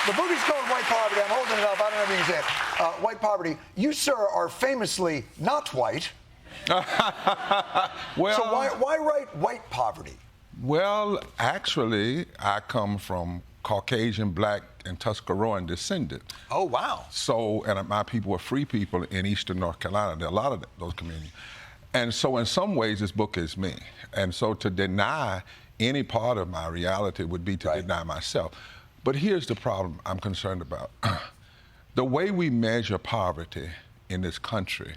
The book is called White Poverty. I'm holding it up. I don't know if you can say it. White Poverty. You, sir, are famously not white. Well, so why write White Poverty? Well, actually, I come from Caucasian, Black, and Tuscaroran descendant. Oh, wow. So, and my people were free people in eastern North Carolina. There are a lot of those communities. And so in some ways, this book is me. And so to deny any part of my reality would be to deny myself. But here's the problem I'm concerned about. The way we measure poverty in this country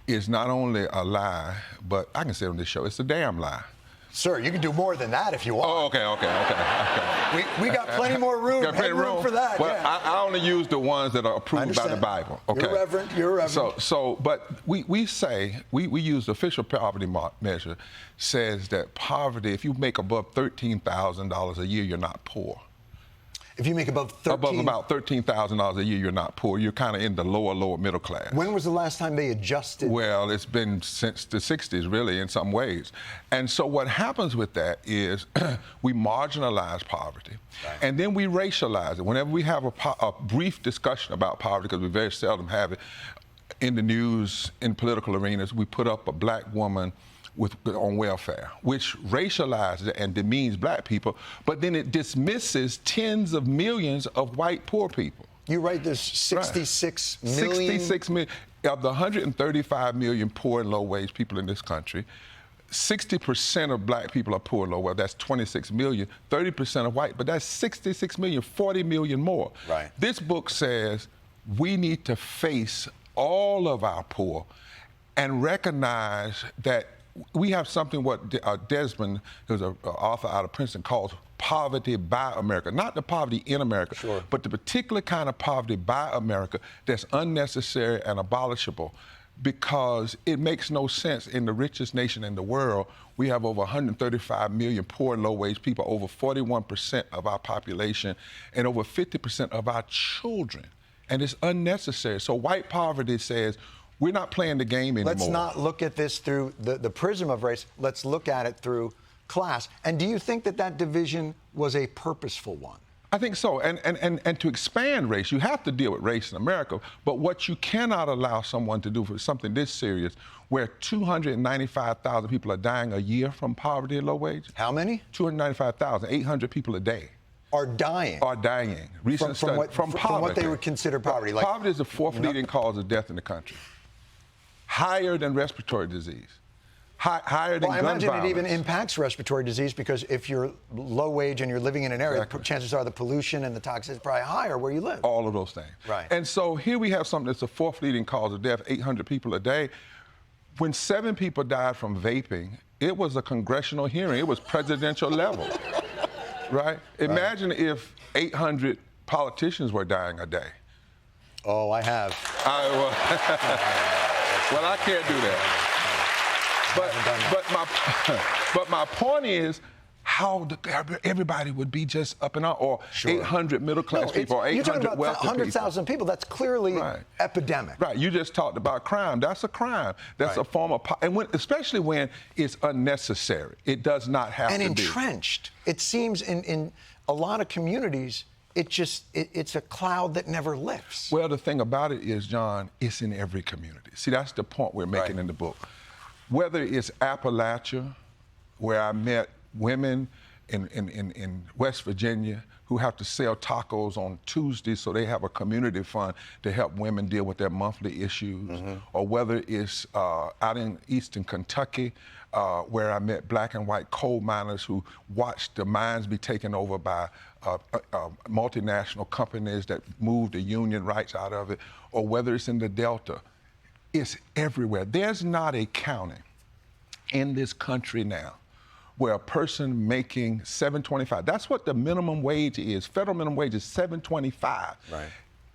is not only a lie, but I can say on this show, it's a damn lie. Sir, you can do more than that if you want. Oh, okay. We got plenty more room, room for that. Well, yeah. I only use the ones that are approved by the Bible. Okay. You're reverent. But we use the official poverty measure says that poverty, if you make above $13,000 a year, you're not poor. If you make above about $13,000 a year, you're not poor. You're kind of in the lower middle class. When was the last time they adjusted? Well, it's been since the 60s, really, in some ways. And so what happens with that is we marginalize poverty, and then we racialize it. Whenever we have a brief discussion about poverty, because we very seldom have it in the news, in political arenas, we put up a black woman on welfare, which racializes and demeans black people, but then it dismisses tens of millions of white poor people. You write there's 66 million? 66 million. Of the 135 million poor and low-wage people in this country, 60% of black people are poor and low wage. That's 26 million, 30% are white, but that's 66 million, 40 million more. Right. This book says we need to face all of our poor and recognize that we have something what Desmond, who's an author out of Princeton, calls poverty by America. Not the poverty in America, but the particular kind of poverty by America that's unnecessary and abolishable, because it makes no sense. In the richest nation in the world, we have over 135 million poor and low-wage people, over 41% of our population, and over 50% of our children. And it's unnecessary. So white poverty says, we're not playing the game anymore. Let's not look at this through the prism of race. Let's look at it through class. And do you think that division was a purposeful one? I think so. And to expand race, you have to deal with race in America. But what you cannot allow someone to do for something this serious, where 295,000 people are dying a year from poverty and low wage. How many? 295,000, 800 people a day. Are dying. Recent from poverty. From what they would consider poverty. Like, poverty is the fourth leading cause of death in the country. Higher than respiratory disease. Higher than gun violence. I imagine it even impacts respiratory disease, because if you're low wage and you're living in an area, chances are the pollution and the toxins are probably higher where you live. All of those things. Right. And so here we have something that's the fourth leading cause of death, 800 people a day. When 7 people died from vaping, it was a congressional hearing. It was presidential level. Right? Imagine if 800 politicians were dying a day. Oh, I have. Well, I can't do that. But my point is how everybody would be just up and out, or 800 middle-class people, or 800 wealthy people. You're talking about 100,000 people. That's clearly epidemic. Right. You just talked about crime. That's a crime. That's a form of, especially when it's unnecessary. It does not have to be. And entrenched. It seems in a lot of communities, it's a cloud that never lifts. Well, the thing about it is, John, it's in every community. See, that's the point we're making in the book. Whether it's Appalachia, where I met women in West Virginia who have to sell tacos on Tuesdays so they have a community fund to help women deal with their monthly issues, or whether it's out in eastern Kentucky, where I met black and white coal miners who watched the mines be taken over by multinational companies that moved the union rights out of it, or whether it's in the Delta. It's everywhere. There's not a county in this country now where a person making $7.25, that's what the minimum wage is. Federal minimum wage is $7.25. Right.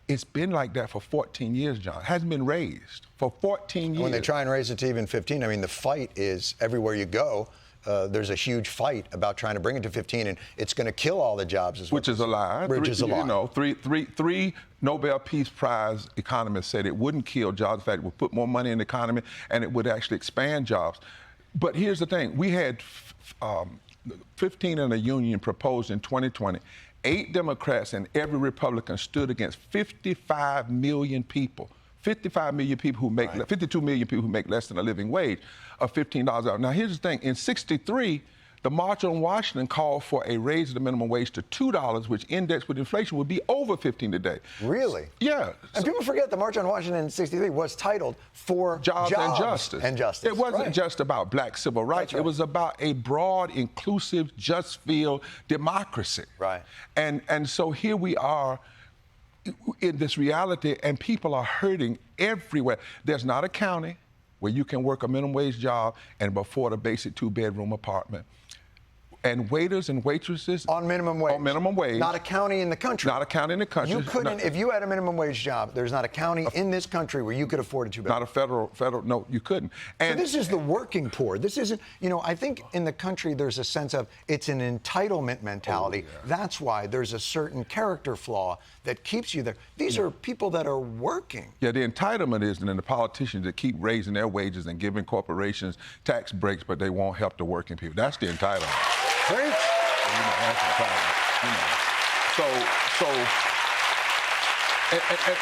It's been like that for 14 years, John. It hasn't been raised for 14 years. When they try and raise it to even 15, I mean, the fight is everywhere you go. There's a huge fight about trying to bring it to 15, and it's going to kill all the jobs. Which is a lie. Which is a lie. You know, three Nobel Peace Prize economists said it wouldn't kill jobs. In fact, it would put more money in the economy, and it would actually expand jobs. But here's the thing. We had 15 in a union proposed in 2020. 8 Democrats and every Republican stood against 55 million people. 55 million people who make, 52 million people who make less than a living wage of $15 an hour. Now, here's the thing. In '63, the March on Washington called for a raise of the minimum wage to $2, which indexed with inflation would be over 15 today. Really? Yeah. And people forget the March on Washington in '63 was titled for Jobs and Justice. And justice. It wasn't just about black civil rights. It was about a broad, inclusive, just feel democracy. Right. And so here we are in this reality, and people are hurting everywhere. There's not a county where you can work a minimum wage job and afford a basic 2-bedroom apartment. And waiters and waitresses on minimum wage. On minimum wage. Not a county in the country. Not a county in the country. You couldn't, if you had a minimum wage job, there's not a county in this country where you could afford a 2-bedroom. Not a federal, no, you couldn't. And so this is the working poor. This isn't, I think in the country there's a sense of it's an entitlement mentality. Oh, yeah. That's why there's a certain character flaw that keeps you there. These are people that are working. Yeah, the entitlement is, and then the politicians that keep raising their wages and giving corporations tax breaks, but they won't help the working people. That's the entitlement. Great.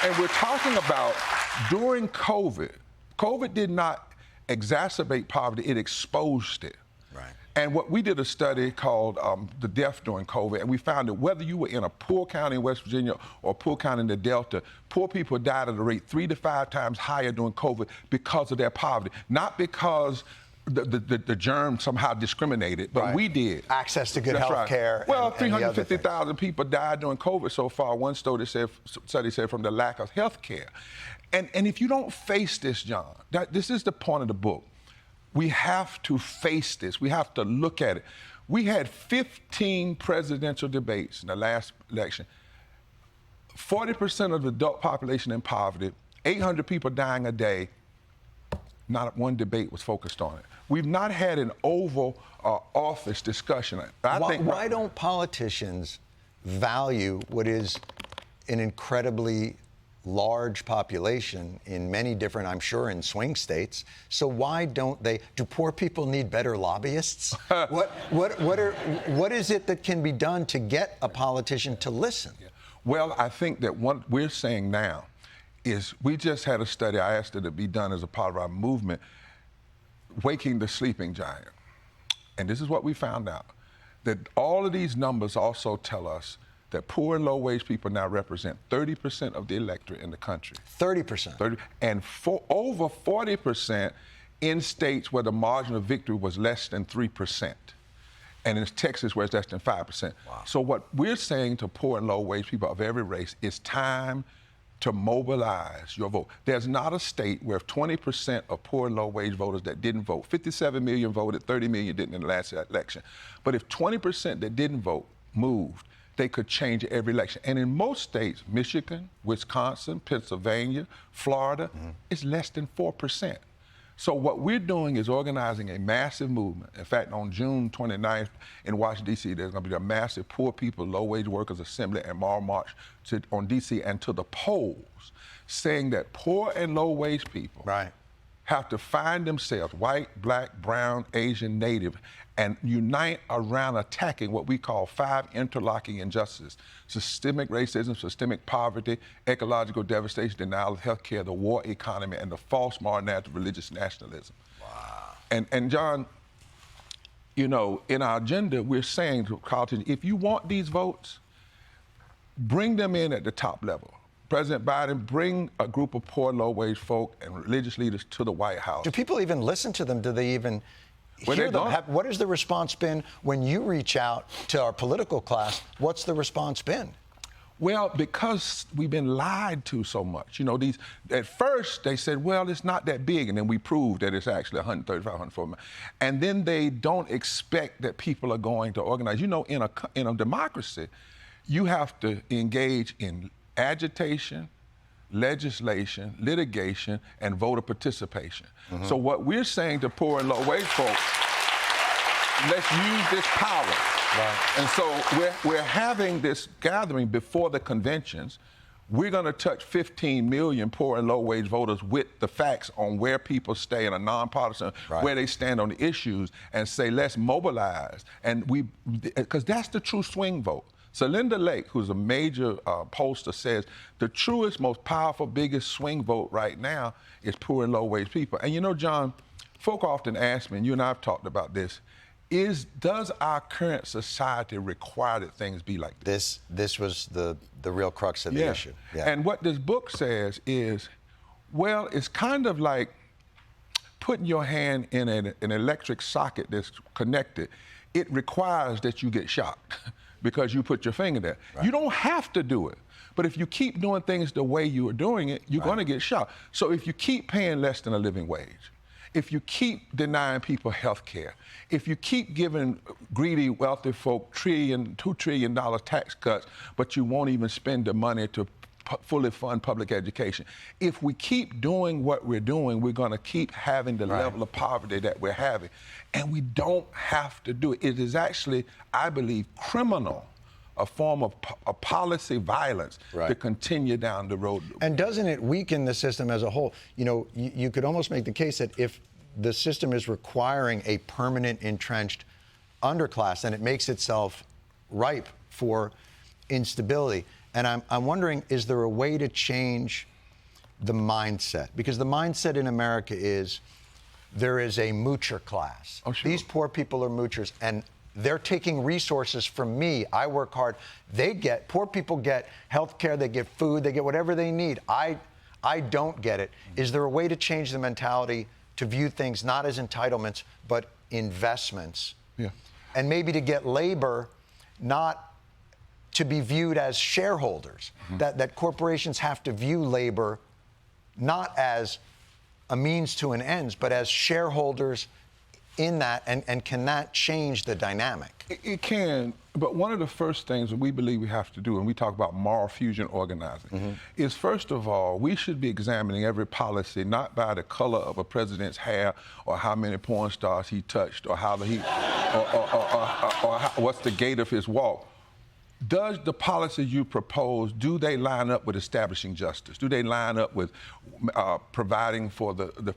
And we're talking about during COVID. COVID did not exacerbate poverty, it exposed it. Right. And what we did a study called The Death During COVID, and we found that whether you were in a poor county in West Virginia or a poor county in the Delta, poor people died at a rate 3 to 5 times higher during COVID because of their poverty, not because the germ somehow discriminated, but we did. Access to good health care. Well, 350,000 people died during COVID so far. One study said from the lack of health care. And if you don't face this, John, this is the point of the book. We have to face this. We have to look at it. We had 15 presidential debates in the last election. 40% of the adult population in poverty, 800 people dying a day. Not one debate was focused on it. We've not had an Oval Office discussion. Why don't politicians value what is an incredibly large population in many different, I'm sure, in swing states? So why don't they? Do poor people need better lobbyists? What is it that can be done to get a politician to listen? Well, I think that what we're saying now is we just had a study, I asked it to be done as a part of our movement, Waking the Sleeping Giant. And this is what we found out, that all of these numbers also tell us that poor and low-wage people now represent 30% of the electorate in the country. 30%? And over 40% in states where the margin of victory was less than 3%. And in Texas, where it's less than 5%. Wow. So what we're saying to poor and low-wage people of every race is time to mobilize your vote. There's not a state where 20% of poor and low-wage voters that didn't vote, 57 million voted, 30 million didn't in the last election. But if 20% that didn't vote moved, they could change every election. And in most states, Michigan, Wisconsin, Pennsylvania, Florida, it's less than 4%. So what we're doing is organizing a massive movement. In fact, on June 29th in Washington, D.C., there's going to be a massive Poor People, Low-Wage Workers Assembly and moral march on D.C. and to the polls, saying that poor and low-wage people have to find themselves, white, black, brown, Asian, Native, and unite around attacking what we call 5 interlocking injustices: systemic racism, systemic poverty, ecological devastation, denial of health care, the war economy, and the false moral narrative of religious nationalism. Wow. And John, in our agenda, we're saying to politicians, if you want these votes, bring them in at the top level. President Biden, bring a group of poor, low-wage folk and religious leaders to the White House. Do people even listen to them? Do they even hear them? What has the response been when you reach out to our political class? What's the response been? Well, because we've been lied to so much. At first they said, well, it's not that big, and then we proved that it's actually 135, 140. And then they don't expect that people are going to organize. In a democracy, you have to engage in agitation, legislation, litigation, and voter participation. So what we're saying to poor and low-wage folks, let's use this power. And so we're having this gathering before the conventions. We're going to touch 15 million poor and low-wage voters with the facts on where people stay in a nonpartisan, where they stand on the issues, and say, let's mobilize. And because that's the true swing vote. Celinda Lake, who's a major pollster, says the truest, most powerful, biggest swing vote right now is poor and low-wage people. And you know, John, folk often ask me, and you and I have talked about this, does our current society require that things be like this? This was the real crux of the issue. Yeah. And what this book says is, well, it's kind of like putting your hand in an electric socket that's connected. It requires that you get shocked because you put your finger there. Right. You don't have to do it. But if you keep doing things the way you are doing it, you're going to get shocked. So if you keep paying less than a living wage, if you keep denying people health care, if you keep giving greedy, wealthy folk $2 trillion tax cuts, but you won't even spend the money to fully fund public education. If we keep doing what we're doing, we're going to keep having the level of poverty that we're having. And we don't have to do it. It is actually, I believe, criminal, a form of policy violence to continue down the road. And doesn't it weaken the system as a whole? You know, you could almost make the case that if the system is requiring a permanent entrenched underclass, then it makes itself ripe for instability. And I'm wondering, is there a way to change the mindset? Because the mindset in America is there is a moocher class. Oh, sure. These poor people are moochers, and they're taking resources from me. I work hard. Poor people get health care, they get food, they get whatever they need. I don't get it. Is there a way to change the mentality to view things not as entitlements, but investments? Yeah. And maybe to get labor not to be viewed as shareholders, that corporations have to view labor not as a means to an ends, but as shareholders in that, and can that change the dynamic? It can, but one of the first things that we believe we have to do, and we talk about moral fusion organizing, is first of all, we should be examining every policy not by the color of a president's hair or how many porn stars he touched or how what's the gait of his walk. Does the policies you propose, do they line up with establishing justice? Do they line up with providing for the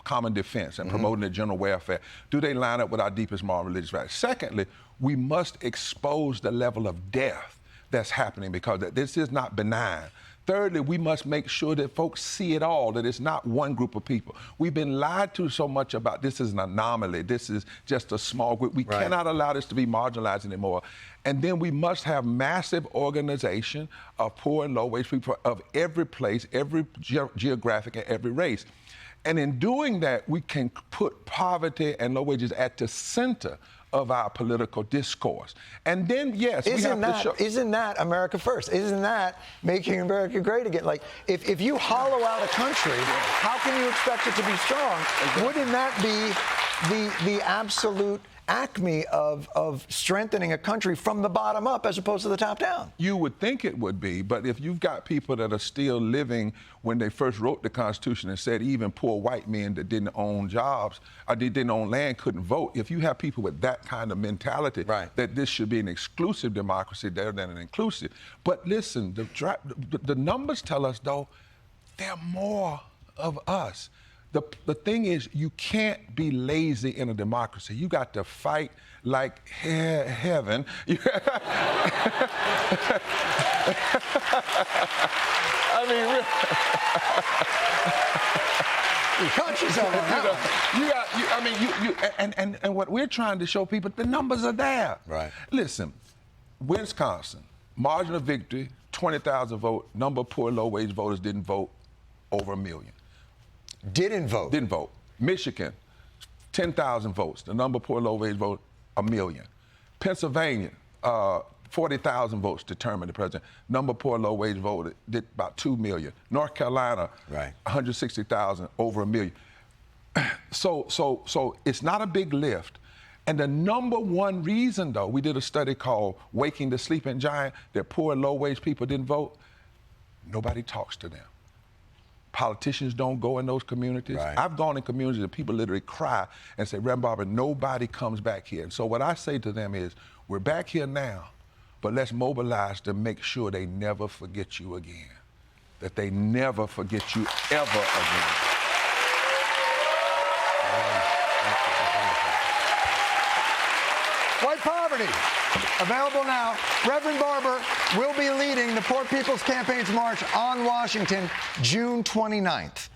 common defense and promoting the general welfare? Do they line up with our deepest moral and religious values? Secondly, we must expose the level of death that's happening because this is not benign. Thirdly, we must make sure that folks see it all, that it's not one group of people. We've been lied to so much about this is an anomaly, this is just a small group. We cannot allow this to be marginalized anymore. And then we must have massive organization of poor and low-wage people of every place, every geographic and every race. And in doing that, we can put poverty and low wages at the center of our political discourse. And then, yes, isn't that America first? Isn't that making America great again? Like, if you hollow out a country, how can you expect it to be strong? Wouldn't that be the absolute acme of strengthening a country from the bottom up as opposed to the top down? You would think it would be, but if you've got people that are still living when they first wrote the Constitution and said even poor white men that didn't own jobs or didn't own land couldn't vote, if you have people with that kind of mentality, that this should be an exclusive democracy rather than an inclusive. But listen, the numbers tell us, though, there are more of us. The thing is, you can't be lazy in a democracy. You got to fight like heaven. I mean, and what we're trying to show people, the numbers are there. Right. Listen, Wisconsin, margin of victory, 20,000 vote. Number of poor, low-wage voters didn't vote, over 1 million. Didn't vote. Didn't vote. Michigan, 10,000 votes. The number of poor, low-wage vote, 1 million. Pennsylvania, 40,000 votes determined the president. Number of poor, low-wage voted did about 2 million. North Carolina, 160,000, over 1 million. So it's not a big lift. And the number one reason, though, we did a study called Waking the Sleeping Giant, that poor and low-wage people didn't vote. Nobody talks to them. Politicians don't go in those communities. I've gone in communities that people literally cry and say, Reverend Barber, nobody comes back here. And so what I say to them is, we're back here now, but let's mobilize to make sure they never forget you again, that they never forget you ever again. Fight Poverty. Available now. Reverend Barber will be leading the Poor People's Campaign's March on Washington, June 29th.